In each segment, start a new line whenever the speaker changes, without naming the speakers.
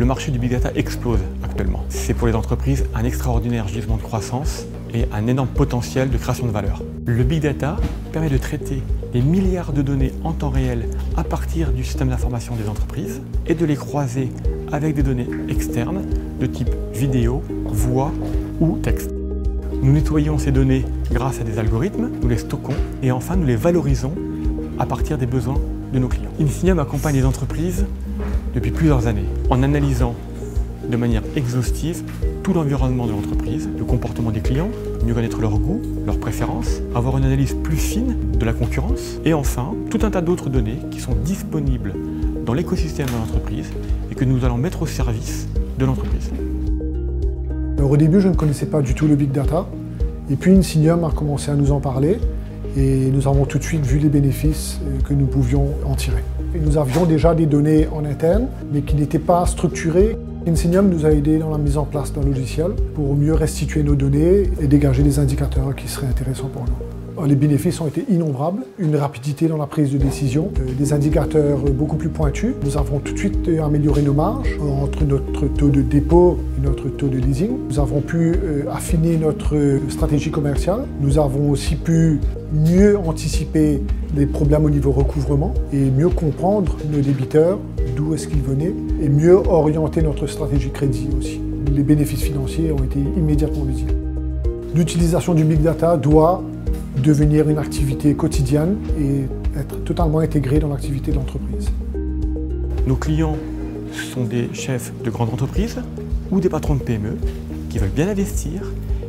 le marché du Big Data explose actuellement. C'est pour les entreprises un extraordinaire gisement de croissance et un énorme potentiel de création de valeur. Le Big Data permet de traiter des milliards de données en temps réel à partir du système d'information des entreprises et de les croiser avec des données externes de type vidéo, voix ou texte. Nous nettoyons ces données grâce à des algorithmes, nous les stockons et enfin nous les valorisons à partir des besoins de nos clients. Insigniam accompagne les entreprises depuis plusieurs années en analysant de manière exhaustive tout l'environnement de l'entreprise, le comportement des clients, mieux connaître leurs goûts, leurs préférences, avoir une analyse plus fine de la concurrence et enfin tout un tas d'autres données qui sont disponibles dans l'écosystème de l'entreprise et que nous allons mettre au service de l'entreprise.
Alors, au début, je ne connaissais pas du tout le Big Data et puis Insigniam a commencé à nous en parler et nous avons tout de suite vu les bénéfices que nous pouvions en tirer. Et nous avions déjà des données en interne mais qui n'étaient pas structurées. Insigniam nous a aidés dans la mise en place d'un logiciel pour mieux restituer nos données et dégager des indicateurs qui seraient intéressants pour nous. Les bénéfices ont été innombrables, une rapidité dans la prise de décision, des indicateurs beaucoup plus pointus. Nous avons tout de suite amélioré nos marges entre notre taux de dépôt et notre taux de leasing. Nous avons pu affiner notre stratégie commerciale. Nous avons aussi pu mieux anticiper les problèmes au niveau recouvrement et mieux comprendre nos débiteurs, d'où est-ce qu'ils venaient, et mieux orienter notre stratégie crédit aussi. Les bénéfices financiers ont été immédiatement visibles. L'utilisation du Big Data doit devenir une activité quotidienne et être totalement intégrée dans l'activité de l'entreprise.
Nos clients sont des chefs de grandes entreprises ou des patrons de PME qui veulent bien investir,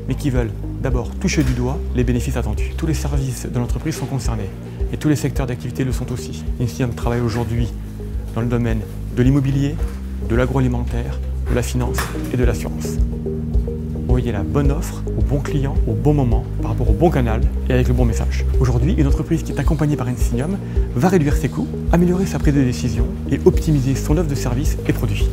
mais qui veulent d'abord toucher du doigt les bénéfices attendus. Tous les services de l'entreprise sont concernés et tous les secteurs d'activité le sont aussi. Insigniam travaille aujourd'hui dans le domaine de l'immobilier, de l'agroalimentaire, de la finance et de l'assurance. Envoyer la bonne offre au bon client, au bon moment, par rapport au bon canal et avec le bon message. Aujourd'hui, une entreprise qui est accompagnée par Insigniam va réduire ses coûts, améliorer sa prise de décision et optimiser son offre de services et produits.